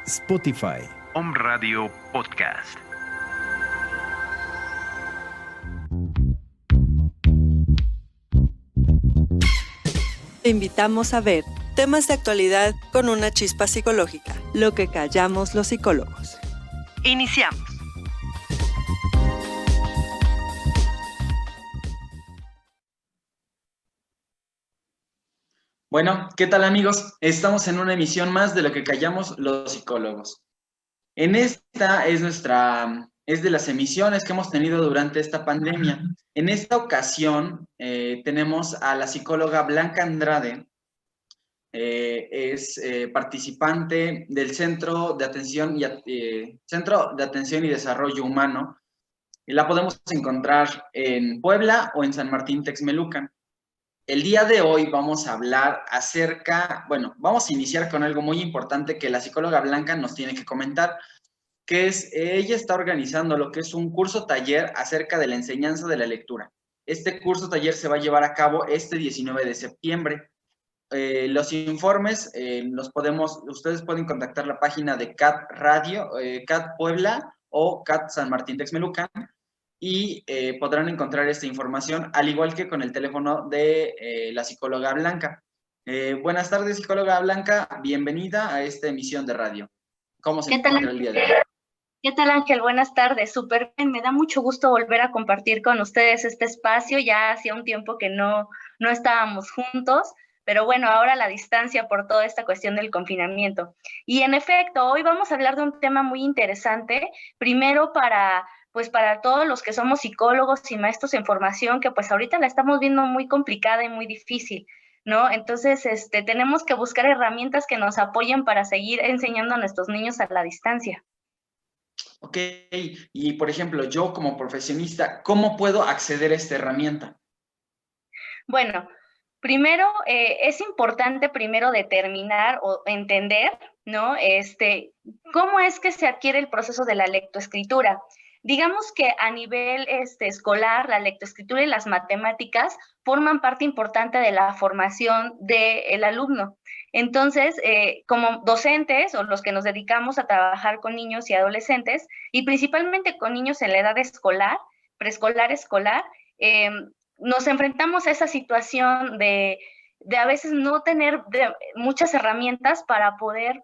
Spotify, Home Radio Podcast. Te invitamos a ver temas de actualidad con una chispa psicológica, lo que callamos los psicólogos. Iniciamos. Bueno, ¿qué tal amigos? Estamos en una emisión más de lo que callamos los psicólogos. En esta es de las emisiones que hemos tenido durante esta pandemia. En esta ocasión tenemos a la psicóloga Blanca Andrade. Es participante del Centro de Atención y Desarrollo Humano. Y la podemos encontrar en Puebla o en San Martín Texmelucan. El día de hoy vamos a hablar vamos a iniciar con algo muy importante que la psicóloga Blanca nos tiene que comentar, que es, ella está organizando lo que es un curso taller acerca de la enseñanza de la lectura. Este curso taller se va a llevar a cabo este 19 de septiembre. Los informes ustedes pueden contactar la página de CAT Radio, CAT Puebla o CAT San Martín Texmelucan, y podrán encontrar esta información, al igual que con el teléfono de la psicóloga Blanca. Buenas tardes, psicóloga Blanca, bienvenida a esta emisión de radio. ¿Cómo se encuentra el día de hoy? ¿Qué tal, Ángel? Buenas tardes, súper bien, me da mucho gusto volver a compartir con ustedes este espacio, ya hacía un tiempo que no estábamos juntos, pero bueno, ahora a la distancia por toda esta cuestión del confinamiento. Y en efecto, hoy vamos a hablar de un tema muy interesante, primero para todos los que somos psicólogos y maestros en formación, que pues ahorita la estamos viendo muy complicada y muy difícil, ¿no? Entonces, tenemos que buscar herramientas que nos apoyen para seguir enseñando a nuestros niños a la distancia. Ok, y por ejemplo, yo como profesionista, ¿cómo puedo acceder a esta herramienta? Bueno, primero es importante determinar o entender, ¿no? ¿Cómo es que se adquiere el proceso de la lectoescritura? Digamos que a nivel escolar, la lectoescritura y las matemáticas forman parte importante de la formación del alumno. Entonces, como docentes o los que nos dedicamos a trabajar con niños y adolescentes, y principalmente con niños en la edad escolar, preescolar, escolar, nos enfrentamos a esa situación de a veces no tener muchas herramientas para poder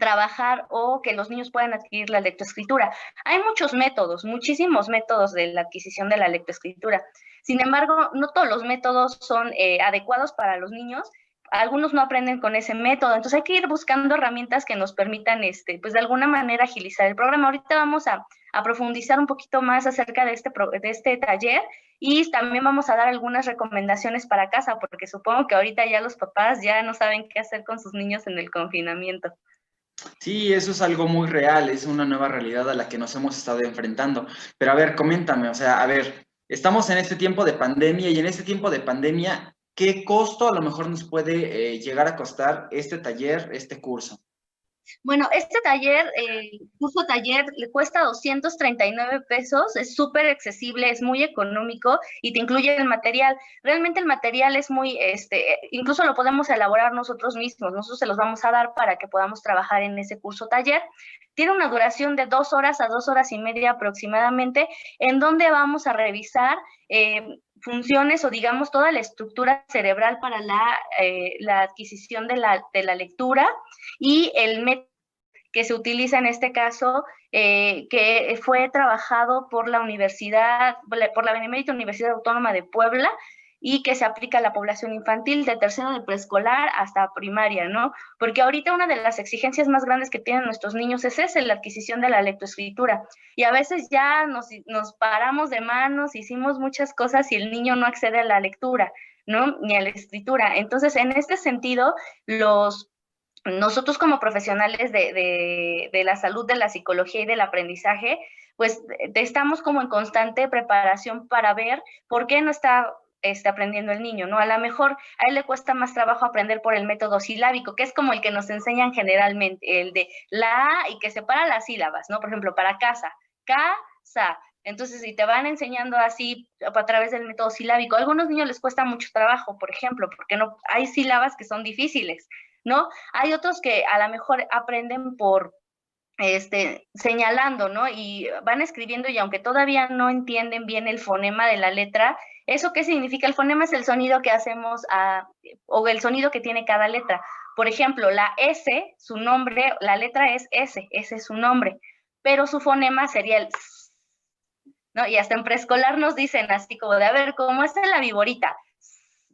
trabajar o que los niños puedan adquirir la lectoescritura. Hay muchos métodos, muchísimos métodos de la adquisición de la lectoescritura. Sin embargo, no todos los métodos son adecuados para los niños. Algunos no aprenden con ese método, entonces hay que ir buscando herramientas que nos permitan, pues de alguna manera agilizar el programa. Ahorita vamos a profundizar un poquito más acerca de este taller y también vamos a dar algunas recomendaciones para casa, porque supongo que ahorita ya los papás ya no saben qué hacer con sus niños en el confinamiento. Sí, eso es algo muy real, es una nueva realidad a la que nos hemos estado enfrentando. Pero a ver, coméntame, estamos en este tiempo de pandemia y en este tiempo de pandemia, ¿qué costo a lo mejor nos puede llegar a costar este taller, este curso? Bueno, este taller, curso taller, le cuesta 239 pesos, es súper accesible, es muy económico y te incluye el material. Realmente el material es muy, incluso lo podemos elaborar nosotros mismos, nosotros se los vamos a dar para que podamos trabajar en ese curso taller. Tiene una duración de 2 horas a 2 horas y media aproximadamente, en donde vamos a revisar funciones o digamos toda la estructura cerebral para la adquisición de la lectura y el método que se utiliza en este caso, que fue trabajado por la Benemérita Universidad Autónoma de Puebla y que se aplica a la población infantil de tercero de preescolar hasta primaria, ¿no? Porque ahorita una de las exigencias más grandes que tienen nuestros niños es la adquisición de la lectoescritura. Y a veces ya nos paramos de manos, hicimos muchas cosas y el niño no accede a la lectura, ¿no? Ni a la escritura. Entonces, en este sentido, nosotros como profesionales de la salud, de la psicología y del aprendizaje, pues estamos como en constante preparación para ver por qué no está aprendiendo el niño, ¿no? A lo mejor a él le cuesta más trabajo aprender por el método silábico, que es como el que nos enseñan generalmente, el de la A y que separa las sílabas, ¿no? Por ejemplo, para casa, casa. Entonces, si te van enseñando así a través del método silábico, a algunos niños les cuesta mucho trabajo, por ejemplo, porque no hay sílabas que son difíciles, ¿no? Hay otros que a lo mejor aprenden por señalando, ¿no? Y van escribiendo y aunque todavía no entienden bien el fonema de la letra, ¿eso qué significa? El fonema es el sonido que hacemos o el sonido que tiene cada letra. Por ejemplo, la S, su nombre, la letra es S, ese es su nombre, pero su fonema sería el S, ¿no? Y hasta en preescolar nos dicen así como de, a ver, ¿cómo es la viborita?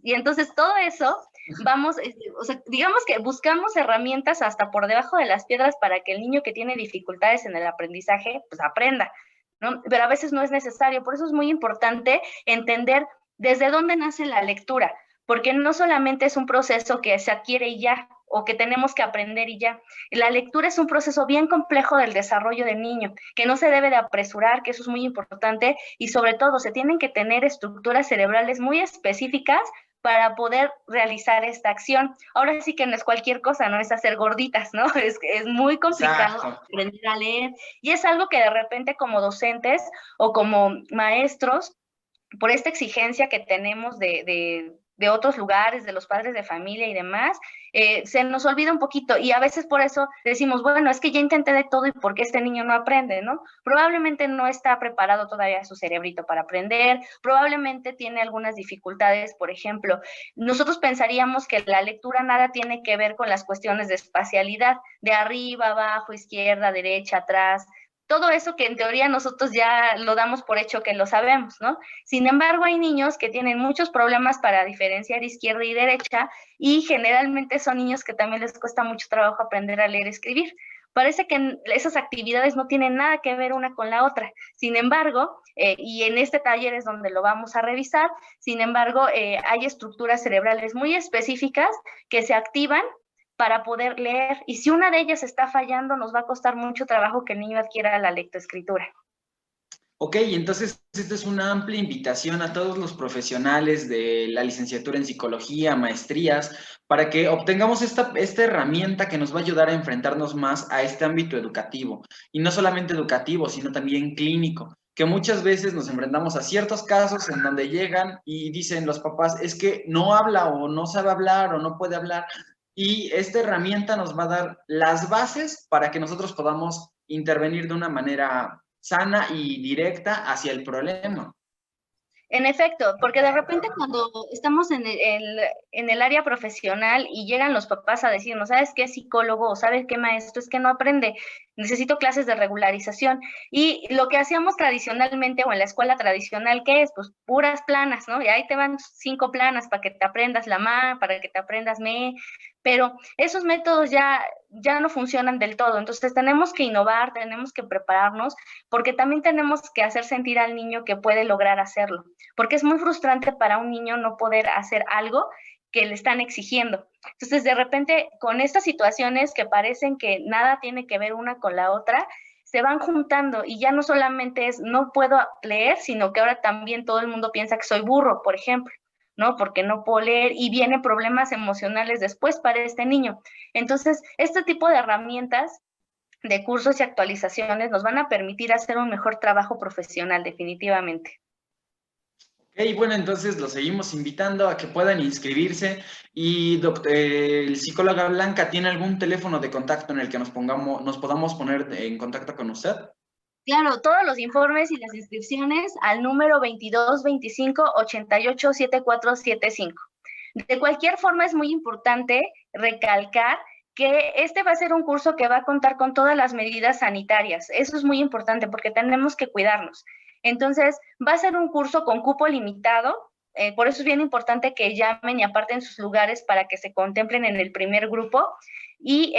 Y entonces todo eso vamos, o sea, digamos que buscamos herramientas hasta por debajo de las piedras para que el niño que tiene dificultades en el aprendizaje, pues aprenda, ¿no? Pero a veces no es necesario, por eso es muy importante entender desde dónde nace la lectura, porque no solamente es un proceso que se adquiere y ya, o que tenemos que aprender y ya. La lectura es un proceso bien complejo del desarrollo del niño, que no se debe de apresurar, que eso es muy importante, y sobre todo se tienen que tener estructuras cerebrales muy específicas para poder realizar esta acción. Ahora sí que no es cualquier cosa, no es hacer gorditas, ¿no? Es muy complicado Exacto. aprender a leer y es algo que de repente como docentes o como maestros, por esta exigencia que tenemos de otros lugares, de los padres de familia y demás, se nos olvida un poquito y a veces por eso decimos, bueno, es que ya intenté de todo y ¿por qué este niño no aprende, no? Probablemente no está preparado todavía su cerebrito para aprender, probablemente tiene algunas dificultades, por ejemplo, nosotros pensaríamos que la lectura nada tiene que ver con las cuestiones de espacialidad, de arriba, abajo, izquierda, derecha, atrás, todo eso que en teoría nosotros ya lo damos por hecho que lo sabemos, ¿no? Sin embargo, hay niños que tienen muchos problemas para diferenciar izquierda y derecha y generalmente son niños que también les cuesta mucho trabajo aprender a leer y escribir. Parece que esas actividades no tienen nada que ver una con la otra. Sin embargo, y en este taller es donde lo vamos a revisar, sin embargo, hay estructuras cerebrales muy específicas que se activan para poder leer. Y si una de ellas está fallando, nos va a costar mucho trabajo que el niño adquiera la lectoescritura. Ok, entonces esta es una amplia invitación a todos los profesionales de la licenciatura en psicología, maestrías, para que obtengamos esta herramienta que nos va a ayudar a enfrentarnos más a este ámbito educativo. Y no solamente educativo, sino también clínico, que muchas veces nos enfrentamos a ciertos casos en donde llegan y dicen los papás, es que no habla o no sabe hablar o no puede hablar. Y esta herramienta nos va a dar las bases para que nosotros podamos intervenir de una manera sana y directa hacia el problema. En efecto, porque de repente cuando estamos en el área profesional y llegan los papás a decirnos, ¿sabes qué psicólogo o sabes qué maestro? Es que no aprende, necesito clases de regularización. Y lo que hacíamos tradicionalmente o en la escuela tradicional, ¿qué es? Pues puras planas, ¿no? Y ahí te van 5 planas para que te aprendas la ma, para que te aprendas me, pero esos métodos ya no funcionan del todo. Entonces tenemos que innovar, tenemos que prepararnos, porque también tenemos que hacer sentir al niño que puede lograr hacerlo, porque es muy frustrante para un niño no poder hacer algo que le están exigiendo. Entonces, de repente, con estas situaciones que parecen que nada tiene que ver una con la otra, se van juntando y ya no solamente es no puedo leer, sino que ahora también todo el mundo piensa que soy burro, por ejemplo, ¿no? Porque no puedo leer y vienen problemas emocionales después para este niño. Entonces, este tipo de herramientas de cursos y actualizaciones nos van a permitir hacer un mejor trabajo profesional, definitivamente. Ok, bueno, entonces los seguimos invitando a que puedan inscribirse y el psicóloga Blanca, ¿tiene algún teléfono de contacto en el que nos podamos poner en contacto con usted? Claro, todos los informes y las inscripciones al número 2225-887475. De cualquier forma, es muy importante recalcar que este va a ser un curso que va a contar con todas las medidas sanitarias. Eso es muy importante porque tenemos que cuidarnos. Entonces, va a ser un curso con cupo limitado. Por eso es bien importante que llamen y aparten sus lugares para que se contemplen en el primer grupo y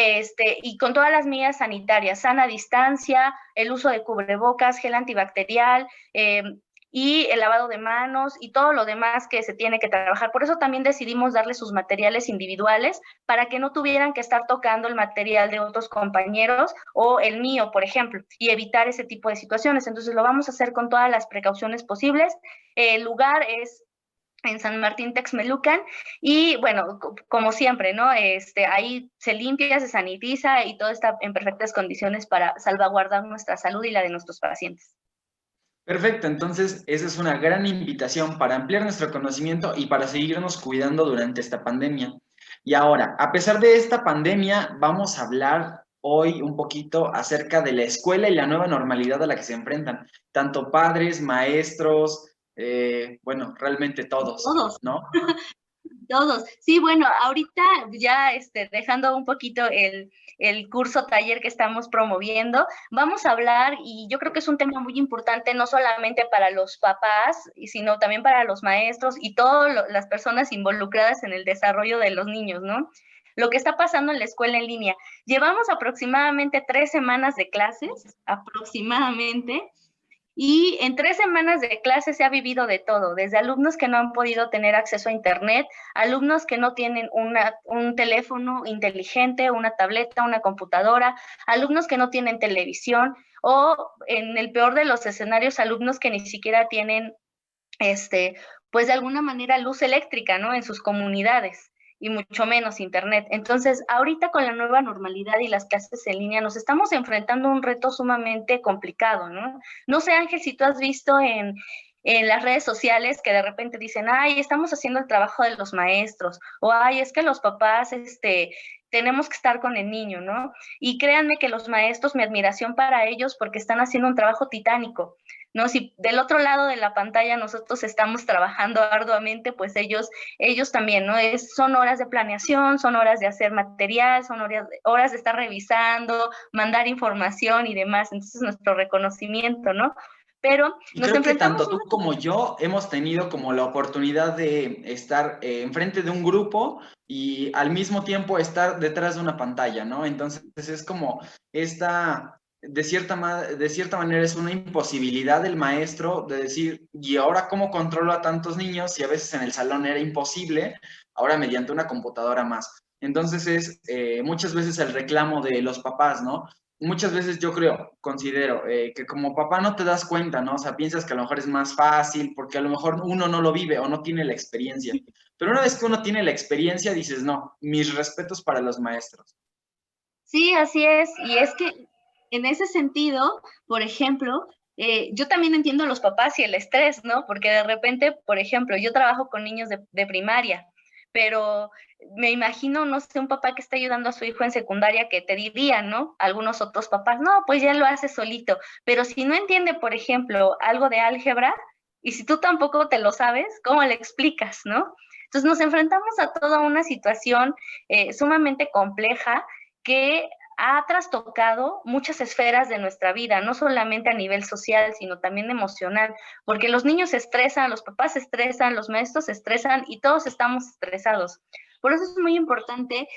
con todas las medidas sanitarias, sana distancia, el uso de cubrebocas, gel antibacterial, y el lavado de manos y todo lo demás que se tiene que trabajar. Por eso también decidimos darle sus materiales individuales para que no tuvieran que estar tocando el material de otros compañeros o el mío, por ejemplo, y evitar ese tipo de situaciones. Entonces lo vamos a hacer con todas las precauciones posibles. El lugar es en San Martín Texmelucan y bueno, como siempre, ¿no? Ahí se limpia, se sanitiza y todo está en perfectas condiciones para salvaguardar nuestra salud y la de nuestros pacientes. Perfecto, entonces esa es una gran invitación para ampliar nuestro conocimiento y para seguirnos cuidando durante esta pandemia. Y ahora, a pesar de esta pandemia, vamos a hablar hoy un poquito acerca de la escuela y la nueva normalidad a la que se enfrentan, tanto padres, maestros, bueno, realmente todos, Todos. ¿no? Todos. Sí, bueno, ahorita ya dejando un poquito el curso taller que estamos promoviendo, vamos a hablar, y yo creo que es un tema muy importante, no solamente para los papás, sino también para los maestros y todas las personas involucradas en el desarrollo de los niños, ¿no? Lo que está pasando en la escuela en línea. Llevamos aproximadamente 3 semanas de clases, aproximadamente, y en 3 semanas de clase se ha vivido de todo, desde alumnos que no han podido tener acceso a Internet, alumnos que no tienen un teléfono inteligente, una tableta, una computadora, alumnos que no tienen televisión, o en el peor de los escenarios, alumnos que ni siquiera tienen, pues de alguna manera luz eléctrica, ¿no? En sus comunidades y mucho menos internet. Entonces, ahorita con la nueva normalidad y las clases en línea, nos estamos enfrentando a un reto sumamente complicado, ¿no? No sé, Ángel, si tú has visto en las redes sociales que de repente dicen, ay, estamos haciendo el trabajo de los maestros, o ay, es que los papás, tenemos que estar con el niño, ¿no? Y créanme que los maestros, mi admiración para ellos, porque están haciendo un trabajo titánico, ¿no? Si del otro lado de la pantalla nosotros estamos trabajando arduamente, pues ellos también, ¿no? Son horas de planeación, son horas de hacer material, son horas de estar revisando, mandar información y demás. Entonces, nuestro reconocimiento, ¿no? Pero Y nos creo que enfrentamos tanto tú como yo hemos tenido como la oportunidad de estar enfrente de un grupo y al mismo tiempo estar detrás de una pantalla, ¿no? Entonces es como esta, de cierta manera es una imposibilidad del maestro de decir, ¿y ahora cómo controlo a tantos niños? Si a veces en el salón era imposible, ahora mediante una computadora más. Entonces es muchas veces el reclamo de los papás, ¿no? Muchas veces yo creo, considero que como papá no te das cuenta, ¿no? O sea, piensas que a lo mejor es más fácil porque a lo mejor uno no lo vive o no tiene la experiencia. Pero una vez que uno tiene la experiencia, dices, no, mis respetos para los maestros. Sí, así es. Y es que en ese sentido, por ejemplo, yo también entiendo a los papás y el estrés, ¿no? Porque de repente, por ejemplo, yo trabajo con niños de primaria, pero me imagino, no sé, un papá que está ayudando a su hijo en secundaria que te diría, ¿no? Algunos otros papás, no, pues ya lo hace solito. Pero si no entiende, por ejemplo, algo de álgebra, y si tú tampoco te lo sabes, ¿cómo le explicas, no? Entonces nos enfrentamos a toda una situación sumamente compleja que ha trastocado muchas esferas de nuestra vida, no solamente a nivel social, sino también emocional, porque los niños se estresan, los papás se estresan, los maestros se estresan y todos estamos estresados. Por eso es muy importante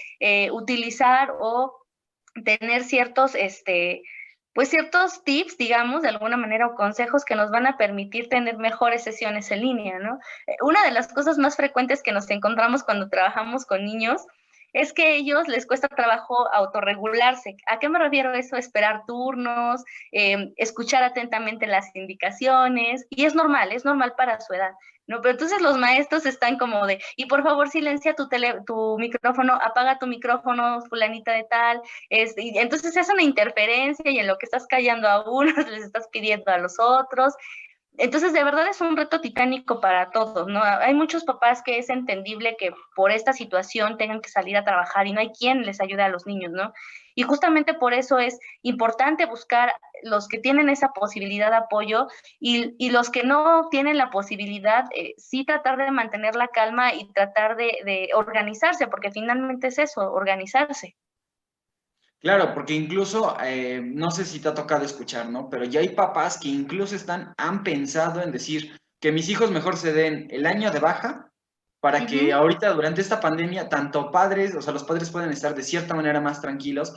utilizar o tener pues ciertos tips, digamos, de alguna manera, o consejos que nos van a permitir tener mejores sesiones en línea, ¿no? Una de las cosas más frecuentes que nos encontramos cuando trabajamos con niños es que a ellos les cuesta trabajo autorregularse. ¿A qué me refiero a eso? Esperar turnos, escuchar atentamente las indicaciones, y es normal para su edad, ¿no? Pero entonces los maestros están como de, y por favor silencia tu micrófono, apaga tu micrófono, fulanita de tal, y entonces es una interferencia y en lo que estás callando a unos les estás pidiendo a los otros. Entonces, de verdad es un reto titánico para todos, ¿no? Hay muchos papás que es entendible que por esta situación tengan que salir a trabajar y no hay quien les ayude a los niños, ¿no? Y justamente por eso es importante buscar los que tienen esa posibilidad de apoyo y los que no tienen la posibilidad, sí tratar de mantener la calma y tratar de organizarse, porque finalmente es eso, organizarse. Claro, porque incluso, no sé si te ha tocado escuchar, ¿no? Pero ya hay papás que incluso han pensado en decir que mis hijos mejor se den el año de baja para que ahorita durante esta pandemia, tanto padres, o sea, los padres pueden estar de cierta manera más tranquilos,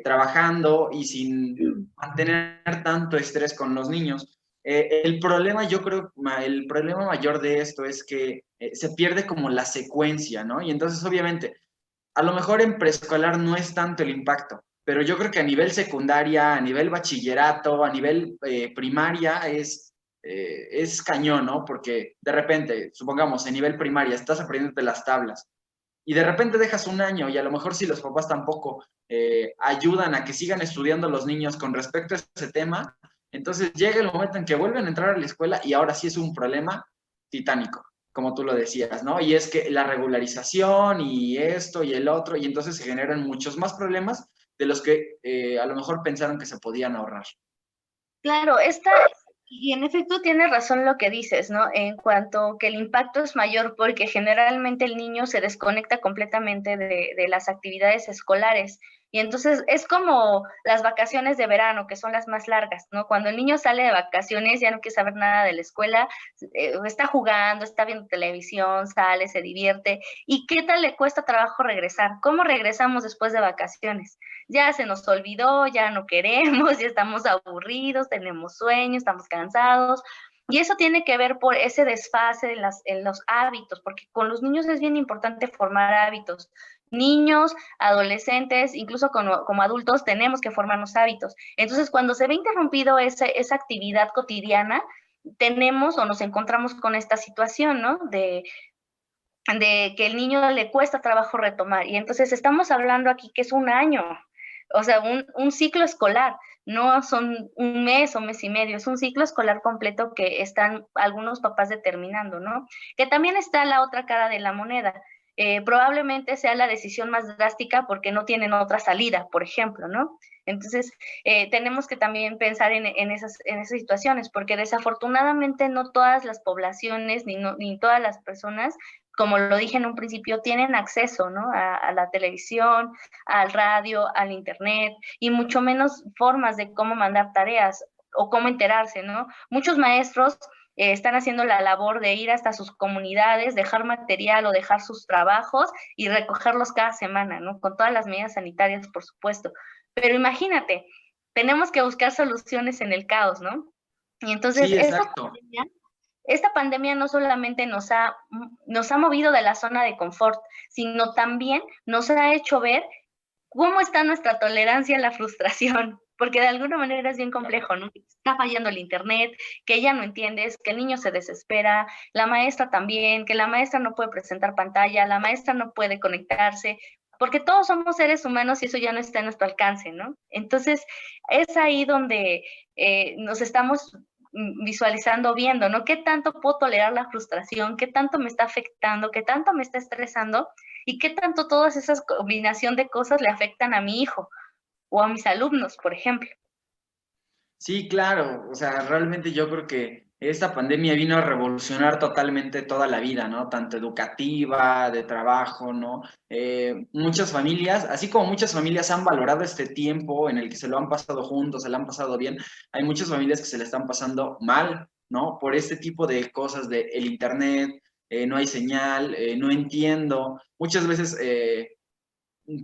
trabajando y sin mantener tanto estrés con los niños. El problema, yo creo, el problema mayor de esto es que se pierde como la secuencia, ¿no? Y entonces, obviamente, a lo mejor en preescolar no es tanto el impacto, pero yo creo que a nivel secundaria, a nivel bachillerato, a nivel primaria es cañón, ¿no? Porque de repente, supongamos, en nivel primaria estás aprendiendo las tablas y de repente dejas un año y a lo mejor si los papás tampoco ayudan a que sigan estudiando los niños con respecto a ese tema, entonces llega el momento en que vuelven a entrar a la escuela y ahora sí es un problema titánico, como tú lo decías, ¿no? Y es que la regularización y esto y el otro, y entonces se generan muchos más problemas de los que a lo mejor pensaron que se podían ahorrar. Claro, y en efecto tienes razón lo que dices, ¿no? En cuanto que el impacto es mayor porque generalmente el niño se desconecta completamente de las actividades escolares. Y entonces es como las vacaciones de verano, que son las más largas, ¿no? Cuando el niño sale de vacaciones ya no quiere saber nada de la escuela, está jugando, está viendo televisión, sale, se divierte. ¿Y qué tal le cuesta trabajo regresar? ¿Cómo regresamos después de vacaciones? Ya se nos olvidó, ya no queremos, ya estamos aburridos, tenemos sueño, estamos cansados. Y eso tiene que ver por ese desfase en los hábitos, porque con los niños es bien importante formar hábitos. Niños, adolescentes, incluso como adultos, tenemos que formarnos hábitos. Entonces, cuando se ve interrumpido esa actividad cotidiana, tenemos o nos encontramos con esta situación, ¿no? De que el niño le cuesta trabajo retomar. Y entonces estamos hablando aquí que es un año, o sea, un ciclo escolar, no son un mes o mes y medio, es un ciclo escolar completo que están algunos papás determinando, ¿no? Que también está la otra cara de la moneda. Probablemente sea la decisión más drástica porque no tienen otra salida, por ejemplo, ¿no? Entonces, tenemos que también pensar en esas situaciones, porque desafortunadamente no todas las poblaciones ni todas las personas, como lo dije en un principio, tienen acceso, ¿no? A la televisión, al radio, al internet, y mucho menos formas de cómo mandar tareas o cómo enterarse, ¿no? Muchos maestros están haciendo la labor de ir hasta sus comunidades, dejar material o dejar sus trabajos y recogerlos cada semana, ¿no? Con todas las medidas sanitarias, por supuesto. Pero imagínate, tenemos que buscar soluciones en el caos, ¿no? Y entonces, Sí, exacto. esta pandemia no solamente nos ha movido de la zona de confort, sino también nos ha hecho ver cómo está nuestra tolerancia a la frustración, porque de alguna manera es bien complejo, ¿no? Está fallando el internet, que ya no entiendes, que el niño se desespera, la maestra también, que la maestra no puede presentar pantalla, la maestra no puede conectarse, porque todos somos seres humanos y eso ya no está en nuestro alcance, ¿no? Entonces, es ahí donde nos estamos visualizando, viendo, ¿no? ¿Qué tanto puedo tolerar la frustración? ¿Qué tanto me está afectando? ¿Qué tanto me está estresando? ¿Y qué tanto todas esas combinación de cosas le afectan a mi hijo o a mis alumnos, por ejemplo? Sí, claro, o sea, realmente yo creo que esta pandemia vino a revolucionar totalmente toda la vida, ¿no? Tanto educativa, de trabajo, ¿no? Muchas familias, así como muchas familias han valorado este tiempo en el que se lo han pasado juntos, se lo han pasado bien, hay muchas familias que se le están pasando mal, ¿no? Por este tipo de cosas de el internet, no hay señal, no entiendo. Muchas veces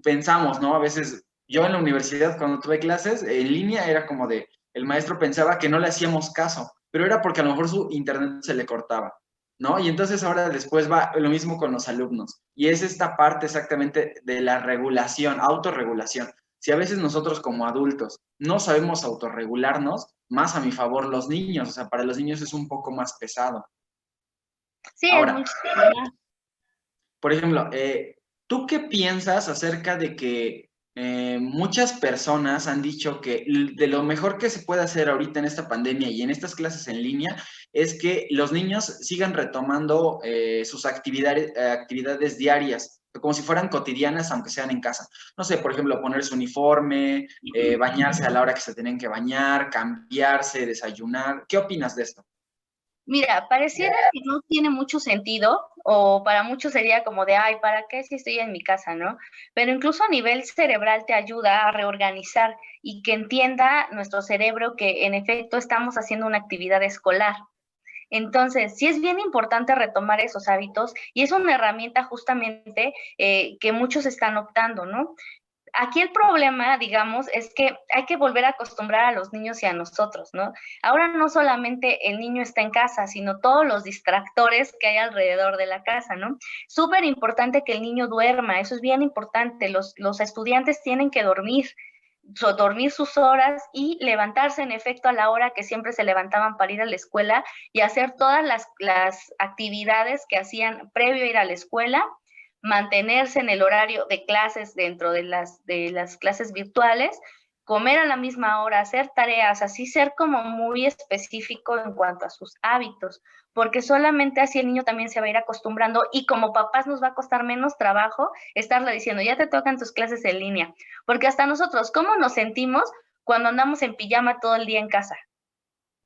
pensamos, ¿no? A veces yo en la universidad cuando tuve clases en línea era como de, el maestro pensaba que no le hacíamos caso, pero era porque a lo mejor su internet se le cortaba, ¿no? Y entonces ahora después va lo mismo con los alumnos. Y es esta parte exactamente de la regulación, autorregulación. Si a veces nosotros como adultos no sabemos autorregularnos, más a mi favor los niños, o sea, para los niños es un poco más pesado. Sí, es Ahora, muchísimo más. por ejemplo, ¿tú qué piensas acerca de que muchas personas han dicho que de lo mejor que se puede hacer ahorita en esta pandemia y en estas clases en línea es que los niños sigan retomando sus actividades diarias, como si fueran cotidianas, aunque sean en casa? No sé, por ejemplo, ponerse uniforme, bañarse a la hora que se tienen que bañar, cambiarse, desayunar. ¿Qué opinas de esto? Mira, pareciera que no tiene mucho sentido, o para muchos sería como de, ay, ¿para qué si estoy en mi casa, no? Pero incluso a nivel cerebral te ayuda a reorganizar y que entienda nuestro cerebro que en efecto estamos haciendo una actividad escolar. Entonces, sí es bien importante retomar esos hábitos y es una herramienta justamente que muchos están optando, ¿no? Aquí el problema, digamos, es que hay que volver a acostumbrar a los niños y a nosotros, ¿no? Ahora no solamente el niño está en casa, sino todos los distractores que hay alrededor de la casa, ¿no? Súper importante que el niño duerma, eso es bien importante. Los estudiantes tienen que dormir sus horas y levantarse en efecto a la hora que siempre se levantaban para ir a la escuela y hacer todas las actividades que hacían previo a ir a la escuela, mantenerse en el horario de clases dentro de las clases virtuales, comer a la misma hora, hacer tareas, así ser como muy específico en cuanto a sus hábitos, porque solamente así el niño también se va a ir acostumbrando y como papás nos va a costar menos trabajo estarle diciendo, ya te tocan tus clases en línea, porque hasta nosotros, ¿cómo nos sentimos cuando andamos en pijama todo el día en casa?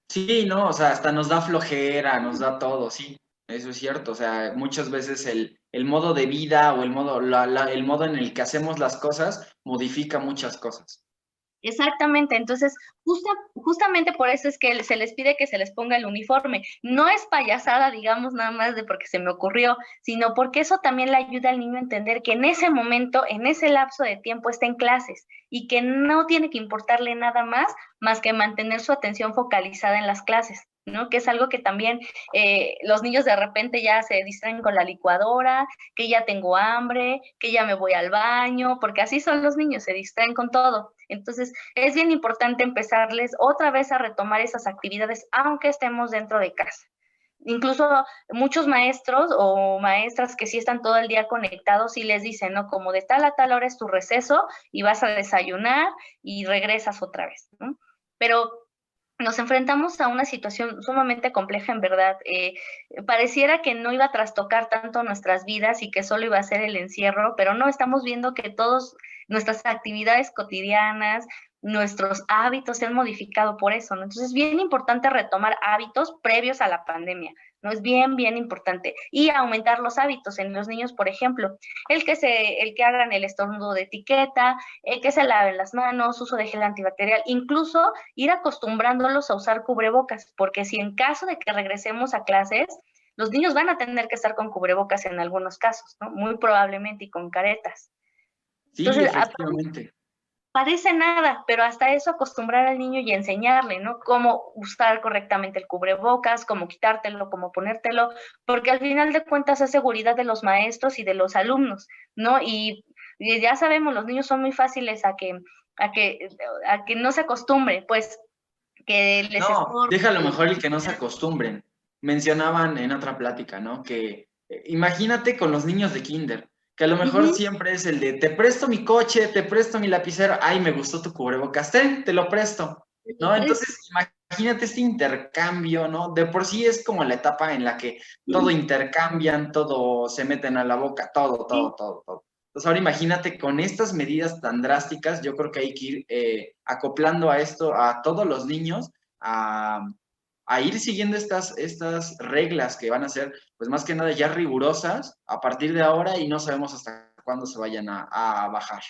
Sí, no, o sea, hasta nos da flojera, nos da todo, sí, eso es cierto, o sea, muchas veces el modo de vida o el modo en el que hacemos las cosas modifica muchas cosas. Exactamente, entonces justamente por eso es que se les pide que se les ponga el uniforme. No es payasada, digamos, nada más de porque se me ocurrió, sino porque eso también le ayuda al niño a entender que en ese momento, en ese lapso de tiempo está en clases y que no tiene que importarle nada más que mantener su atención focalizada en las clases, ¿no? Que es algo que también los niños de repente ya se distraen con la licuadora, que ya tengo hambre, que ya me voy al baño, porque así son los niños, se distraen con todo. Entonces, es bien importante empezarles otra vez a retomar esas actividades, aunque estemos dentro de casa. Incluso muchos maestros o maestras que sí están todo el día conectados y les dicen, ¿no? Como de tal a tal hora es tu receso y vas a desayunar y regresas otra vez, ¿no? Pero nos enfrentamos a una situación sumamente compleja, en verdad. Pareciera que no iba a trastocar tanto nuestras vidas y que solo iba a ser el encierro, pero no, estamos viendo que todas nuestras actividades cotidianas, nuestros hábitos se han modificado por eso, ¿no? Entonces es bien importante retomar hábitos previos a la pandemia, ¿no? Es bien, bien importante. Y aumentar los hábitos en los niños, por ejemplo, el que hagan el estornudo de etiqueta, que se laven las manos, uso de gel antibacterial, incluso ir acostumbrándolos a usar cubrebocas, porque si en caso de que regresemos a clases, los niños van a tener que estar con cubrebocas en algunos casos, ¿no? Muy probablemente y con caretas. Sí, Entonces, efectivamente. parece nada, pero hasta eso acostumbrar al niño y enseñarle, ¿no? Cómo usar correctamente el cubrebocas, cómo quitártelo, cómo ponértelo, porque al final de cuentas es seguridad de los maestros y de los alumnos, ¿no? Y ya sabemos, los niños son muy fáciles a que, a que no se acostumbre, pues que les No, estorbe. déjalo mejor el que no se acostumbren. Mencionaban en otra plática, ¿no? Que imagínate con los niños de kinder, que a lo mejor Ujú. siempre es el de, te presto mi coche, te presto mi lapicero, ay, me gustó tu cubrebocas, ten, te lo presto, ¿no? Entonces, imagínate este intercambio, ¿no? De por sí es como la etapa en la que todo intercambian, todo se meten a la boca, todo, Sí. todo, todo, todo. Entonces, ahora imagínate con estas medidas tan drásticas, yo creo que hay que ir acoplando a esto a todos los niños a, a ir siguiendo estas reglas que van a ser, pues más que nada ya rigurosas a partir de ahora y no sabemos hasta cuándo se vayan a bajar.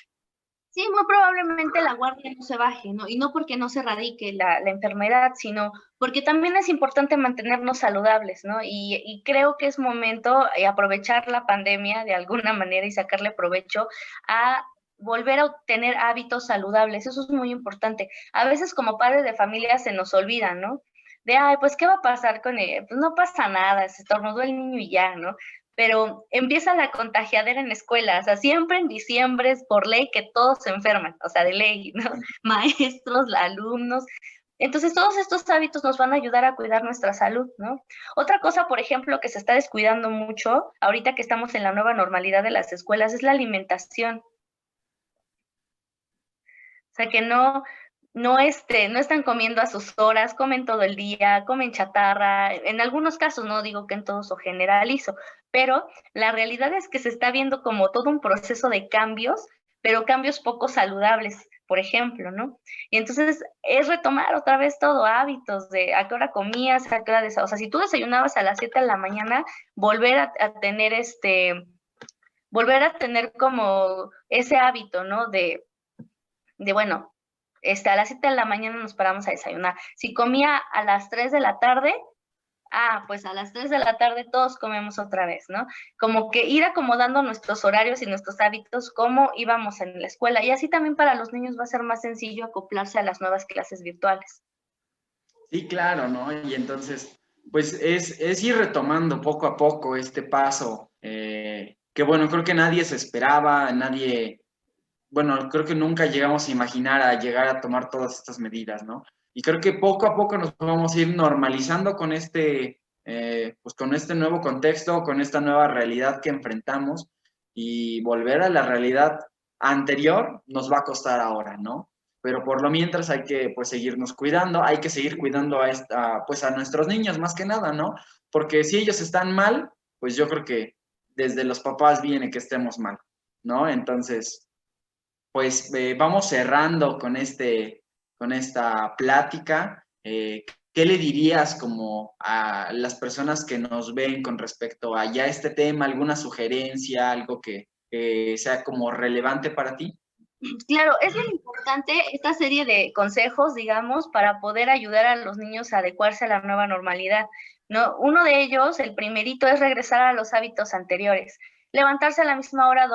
Sí, muy probablemente la guardia no se baje, ¿no? Y no porque no se erradique la enfermedad, sino porque también es importante mantenernos saludables, ¿no? Y creo que es momento de aprovechar la pandemia de alguna manera y sacarle provecho a volver a tener hábitos saludables. Eso es muy importante. A veces como padres de familia se nos olvida, ¿no? De, ay, pues, ¿qué va a pasar con él? Pues no pasa nada, se estornudó el niño y ya, ¿no? Pero empieza la contagiadera en la escuela, o sea, siempre en diciembre es por ley que todos se enferman, o sea, de ley, ¿no? Maestros, alumnos. Entonces, todos estos hábitos nos van a ayudar a cuidar nuestra salud, ¿no? Otra cosa, por ejemplo, que se está descuidando mucho, ahorita que estamos en la nueva normalidad de las escuelas, es la alimentación. O sea, que no están comiendo a sus horas, comen todo el día, comen chatarra. En algunos casos, no digo que en todos o generalizo, pero la realidad es que se está viendo como todo un proceso de cambios, pero cambios poco saludables, por ejemplo, ¿no? Y entonces es retomar otra vez todo, hábitos de a qué hora comías, a qué hora o sea, si tú desayunabas a las 7 de la mañana, volver a tener volver a tener como ese hábito, ¿no? Bueno, a las 7 de la mañana nos paramos a desayunar. Si comía a las 3 de la tarde, pues a las 3 de la tarde todos comemos otra vez, ¿no? Como que ir acomodando nuestros horarios y nuestros hábitos como íbamos en la escuela. Y así también para los niños va a ser más sencillo acoplarse a las nuevas clases virtuales. Sí, claro, ¿no? Y entonces, pues es ir retomando poco a poco este paso, que bueno, creo que nadie se esperaba, nadie, bueno, creo que nunca llegamos a imaginar a llegar a tomar todas estas medidas, ¿no? Y creo que poco a poco nos vamos a ir normalizando con pues con este nuevo contexto, con esta nueva realidad que enfrentamos y volver a la realidad anterior nos va a costar ahora, ¿no? pero por lo mientras hay que pues seguirnos cuidando, hay que seguir cuidando pues a nuestros niños más que nada, ¿no? Porque si ellos están mal, pues yo creo que desde los papás viene que estemos mal, ¿no? Entonces, pues vamos cerrando con esta plática. ¿Qué le dirías como a las personas que nos ven con respecto a ya este tema, alguna sugerencia, algo que sea como relevante para ti? Claro, es bien importante esta serie de consejos, digamos, para poder ayudar a los niños a adecuarse a la nueva normalidad, ¿no? Uno de ellos, el primerito, es regresar a los hábitos anteriores. Levantarse a la misma hora,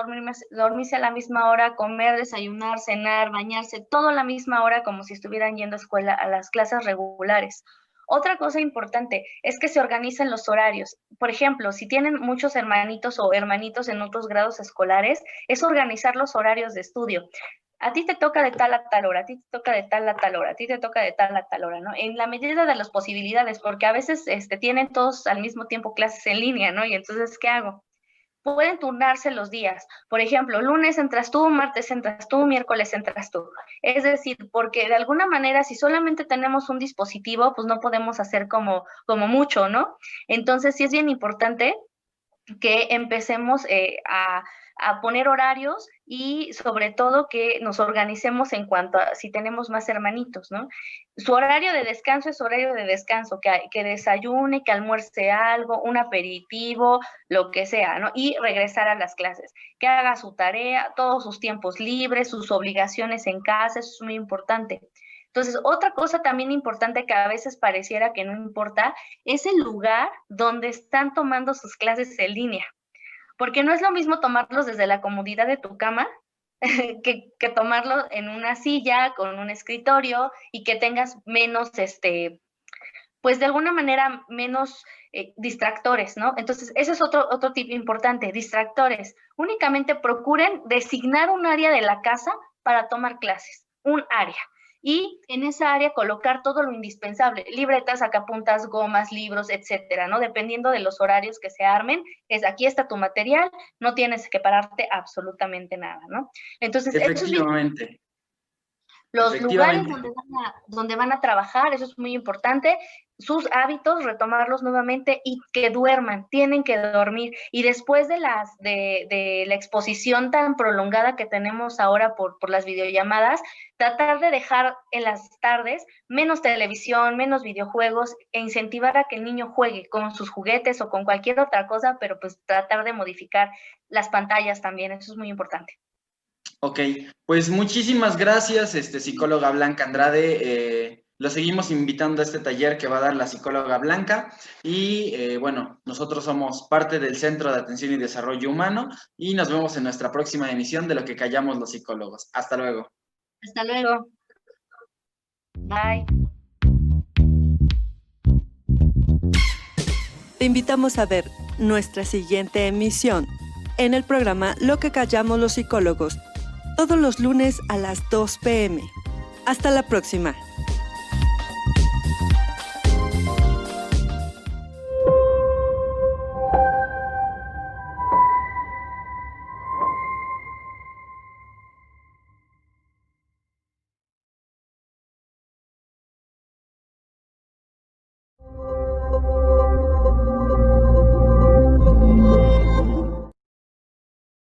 dormirse a la misma hora, comer, desayunar, cenar, bañarse, todo a la misma hora, como si estuvieran yendo a escuela, a las clases regulares. Otra cosa importante es que se organicen los horarios. Por ejemplo, si tienen muchos hermanitos o hermanitos en otros grados escolares, es organizar los horarios de estudio. A ti te toca de tal a tal hora, a ti te toca de tal a tal hora, a ti te toca de tal a tal hora, ¿no? En la medida de las posibilidades, porque a veces tienen todos al mismo tiempo clases en línea, ¿no? Y entonces, ¿qué hago? Pueden turnarse los días. Por ejemplo, lunes entras tú, martes entras tú, miércoles entras tú. Es decir, porque de alguna manera, si solamente tenemos un dispositivo, pues no podemos hacer como mucho, ¿no? Entonces, sí es bien importante que empecemos a poner horarios y sobre todo que nos organicemos en cuanto a si tenemos más hermanitos, ¿no? Su horario de descanso es horario de descanso, que desayune, que almuerce algo, un aperitivo, lo que sea, ¿no? Y regresar a las clases, que haga su tarea, todos sus tiempos libres, sus obligaciones en casa, eso es muy importante. Entonces, otra cosa también importante que a veces pareciera que no importa es el lugar donde están tomando sus clases en línea. Porque no es lo mismo tomarlos desde la comodidad de tu cama que tomarlo en una silla con un escritorio y que tengas menos, pues de alguna manera menos distractores, ¿no? Entonces, ese es otro tip importante, distractores. Únicamente procuren designar un área de la casa para tomar clases, un área. Y en esa área colocar todo lo indispensable, libretas, sacapuntas, gomas, libros, etcétera, ¿no? Dependiendo de los horarios que se armen, aquí está tu material, no tienes que pararte absolutamente nada, ¿no? Entonces, Efectivamente. Los lugares donde van a trabajar, eso es muy importante, sus hábitos, retomarlos nuevamente y que duerman, tienen que dormir. Y después de la exposición tan prolongada que tenemos ahora por las videollamadas, tratar de dejar en las tardes menos televisión, menos videojuegos e incentivar a que el niño juegue con sus juguetes o con cualquier otra cosa, pero pues tratar de modificar las pantallas también, eso es muy importante. Ok, pues muchísimas gracias, psicóloga Blanca Andrade. Lo seguimos invitando a este taller que va a dar la psicóloga Blanca y bueno, nosotros somos parte del Centro de Atención y Desarrollo Humano y nos vemos en nuestra próxima emisión de Lo que callamos los psicólogos. Hasta luego. Hasta luego. Bye. Te invitamos a ver nuestra siguiente emisión en el programa Lo que callamos los psicólogos, todos los lunes a las 2 p.m. Hasta la próxima.